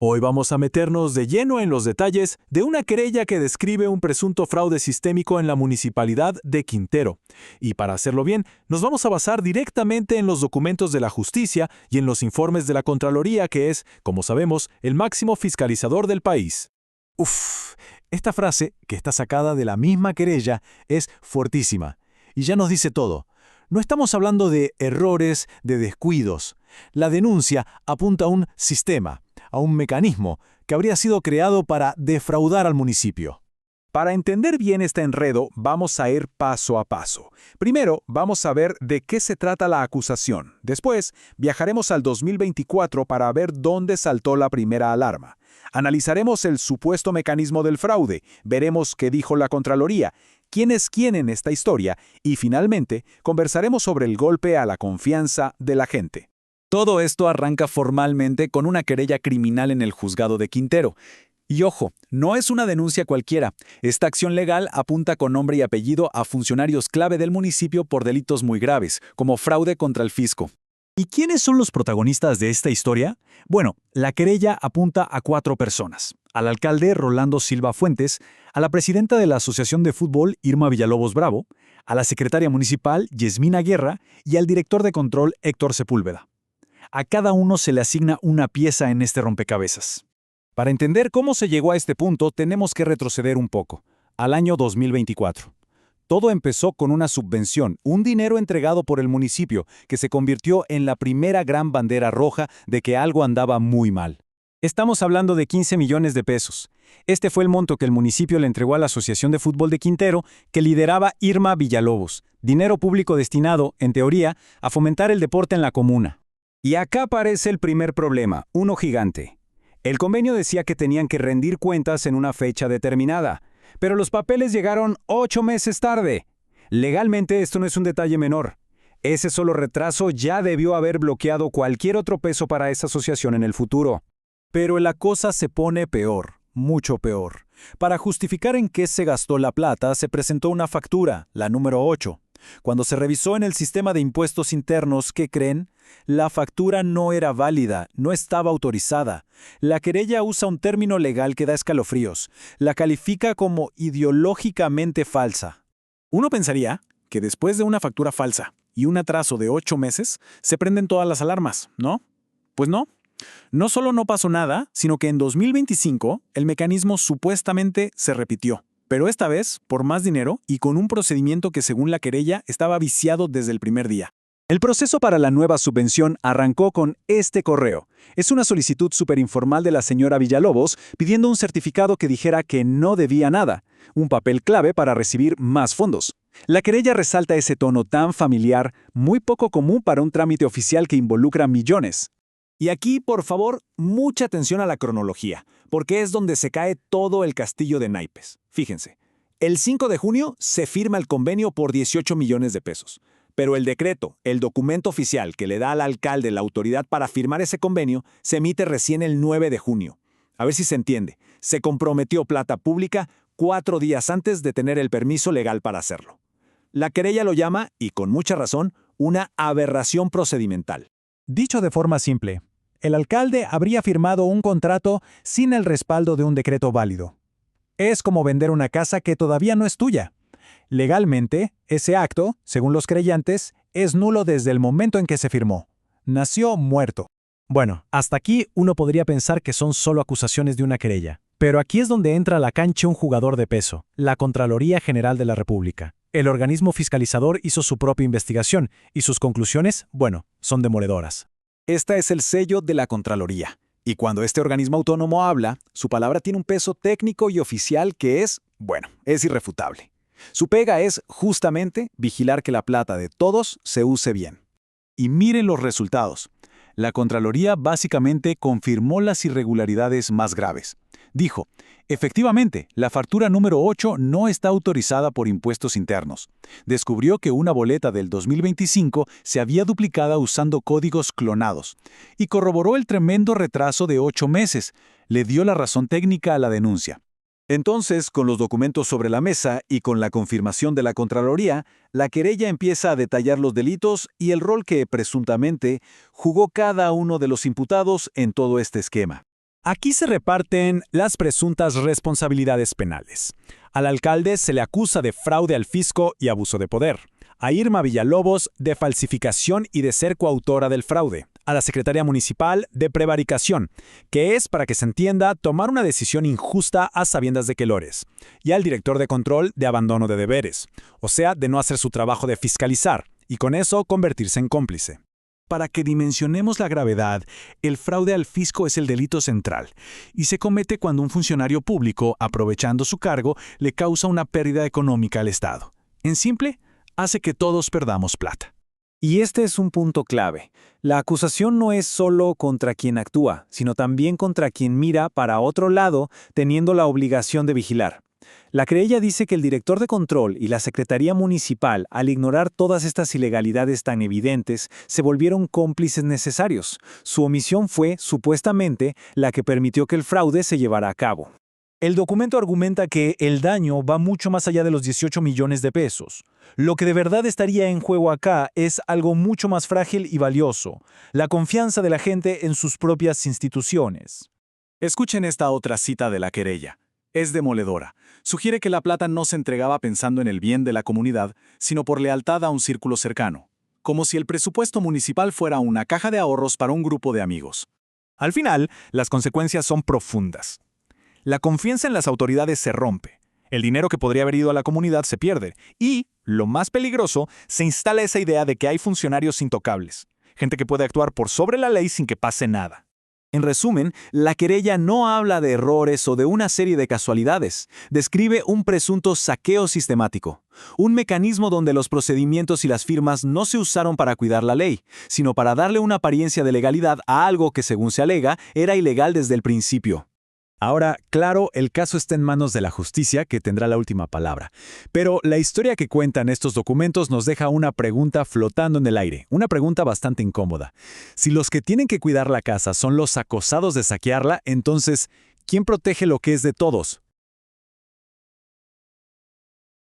Hoy vamos a meternos de lleno en los detalles de una querella que describe un presunto fraude sistémico en la municipalidad de Quintero. Y para hacerlo bien, nos vamos a basar directamente en los documentos de la justicia y en los informes de la Contraloría, que es, como sabemos, el máximo fiscalizador del país. Uf, esta frase, que está sacada de la misma querella, es fuertísima. Y ya nos dice todo. No estamos hablando de errores, de descuidos. La denuncia apunta a un sistema, a un mecanismo que habría sido creado para defraudar al municipio. Para entender bien este enredo, vamos a ir paso a paso. Primero, vamos a ver de qué se trata la acusación. Después, viajaremos al 2024 para ver dónde saltó la primera alarma. Analizaremos el supuesto mecanismo del fraude, veremos qué dijo la Contraloría, quién es quién en esta historia y, finalmente, conversaremos sobre el golpe a la confianza de la gente. Todo esto arranca formalmente con una querella criminal en el juzgado de Quintero. Y ojo, no es una denuncia cualquiera. Esta acción legal apunta con nombre y apellido a funcionarios clave del municipio por delitos muy graves, como fraude contra el fisco. ¿Y quiénes son los protagonistas de esta historia? Bueno, la querella apunta a 4 personas. Al alcalde Rolando Silva Fuentes, a la presidenta de la Asociación de Fútbol Irma Villalobos Bravo, a la secretaria municipal Yesmina Guerra y al director de control Héctor Sepúlveda. A cada uno se le asigna una pieza en este rompecabezas. Para entender cómo se llegó a este punto, tenemos que retroceder un poco, al año 2024. Todo empezó con una subvención, un dinero entregado por el municipio, que se convirtió en la primera gran bandera roja de que algo andaba muy mal. Estamos hablando de 15 millones de pesos. Este fue el monto que el municipio le entregó a la Asociación de Fútbol de Quintero, que lideraba Irma Villalobos, dinero público destinado, en teoría, a fomentar el deporte en la comuna. Y acá aparece el primer problema, uno gigante. El convenio decía que tenían que rendir cuentas en una fecha determinada, pero los papeles llegaron 8 meses tarde. Legalmente esto no es un detalle menor. Ese solo retraso ya debió haber bloqueado cualquier otro peso para esa asociación en el futuro. Pero la cosa se pone peor, mucho peor. Para justificar en qué se gastó la plata, se presentó una factura, la número 8. Cuando se revisó en el sistema de impuestos internos, ¿qué creen? La factura no era válida, no estaba autorizada. La querella usa un término legal que da escalofríos. La califica como ideológicamente falsa. Uno pensaría que después de una factura falsa y un atraso de 8 meses, se prenden todas las alarmas, ¿no? Pues no. No solo no pasó nada, sino que en 2025 el mecanismo supuestamente se repitió. Pero esta vez, por más dinero y con un procedimiento que según la querella estaba viciado desde el primer día. El proceso para la nueva subvención arrancó con este correo. Es una solicitud superinformal de la señora Villalobos pidiendo un certificado que dijera que no debía nada, un papel clave para recibir más fondos. La querella resalta ese tono tan familiar, muy poco común para un trámite oficial que involucra millones. Y aquí, por favor, mucha atención a la cronología, porque es donde se cae todo el castillo de naipes. Fíjense, el 5 de junio se firma el convenio por 18 millones de pesos. Pero el decreto, el documento oficial que le da al alcalde la autoridad para firmar ese convenio, se emite recién el 9 de junio. A ver si se entiende. Se comprometió plata pública 4 días antes de tener el permiso legal para hacerlo. La querella lo llama, y con mucha razón, una aberración procedimental. Dicho de forma simple, el alcalde habría firmado un contrato sin el respaldo de un decreto válido. Es como vender una casa que todavía no es tuya. Legalmente, ese acto, según los creyentes, es nulo desde el momento en que se firmó. Nació muerto. Bueno, hasta aquí uno podría pensar que son solo acusaciones de una querella. Pero aquí es donde entra a la cancha un jugador de peso, la Contraloría General de la República. El organismo fiscalizador hizo su propia investigación y sus conclusiones, bueno, son demoledoras. Este es el sello de la Contraloría. Y cuando este organismo autónomo habla, su palabra tiene un peso técnico y oficial que es, bueno, es irrefutable. Su pega es, justamente, vigilar que la plata de todos se use bien. Y miren los resultados. La Contraloría básicamente confirmó las irregularidades más graves. Dijo, efectivamente, la factura número 8 no está autorizada por impuestos internos. Descubrió que una boleta del 2025 se había duplicado usando códigos clonados. Y corroboró el tremendo retraso de 8 meses. Le dio la razón técnica a la denuncia. Entonces, con los documentos sobre la mesa y con la confirmación de la Contraloría, la querella empieza a detallar los delitos y el rol que, presuntamente, jugó cada uno de los imputados en todo este esquema. Aquí se reparten las presuntas responsabilidades penales. Al alcalde se le acusa de fraude al fisco y abuso de poder. A Irma Villalobos de falsificación y de ser coautora del fraude. A la secretaria municipal de prevaricación, que es, para que se entienda, tomar una decisión injusta a sabiendas de que lo es. Y al director de control de abandono de deberes, o sea, de no hacer su trabajo de fiscalizar, y con eso convertirse en cómplice. Para que dimensionemos la gravedad, el fraude al fisco es el delito central y se comete cuando un funcionario público, aprovechando su cargo, le causa una pérdida económica al Estado. En simple, hace que todos perdamos plata. Y este es un punto clave. La acusación no es solo contra quien actúa, sino también contra quien mira para otro lado, teniendo la obligación de vigilar. La querella dice que el director de control y la Secretaría Municipal, al ignorar todas estas ilegalidades tan evidentes, se volvieron cómplices necesarios. Su omisión fue, supuestamente, la que permitió que el fraude se llevara a cabo. El documento argumenta que el daño va mucho más allá de los 18 millones de pesos. Lo que de verdad estaría en juego acá es algo mucho más frágil y valioso: la confianza de la gente en sus propias instituciones. Escuchen esta otra cita de la querella. Es demoledora. Sugiere que la plata no se entregaba pensando en el bien de la comunidad, sino por lealtad a un círculo cercano, como si el presupuesto municipal fuera una caja de ahorros para un grupo de amigos. Al final, las consecuencias son profundas. La confianza en las autoridades se rompe, el dinero que podría haber ido a la comunidad se pierde y, lo más peligroso, se instala esa idea de que hay funcionarios intocables, gente que puede actuar por sobre la ley sin que pase nada. En resumen, la querella no habla de errores o de una serie de casualidades. Describe un presunto saqueo sistemático, un mecanismo donde los procedimientos y las firmas no se usaron para cuidar la ley, sino para darle una apariencia de legalidad a algo que, según se alega, era ilegal desde el principio. Ahora, claro, el caso está en manos de la justicia, que tendrá la última palabra. Pero la historia que cuentan estos documentos nos deja una pregunta flotando en el aire, una pregunta bastante incómoda. Si los que tienen que cuidar la casa son los acosados de saquearla, entonces, ¿quién protege lo que es de todos?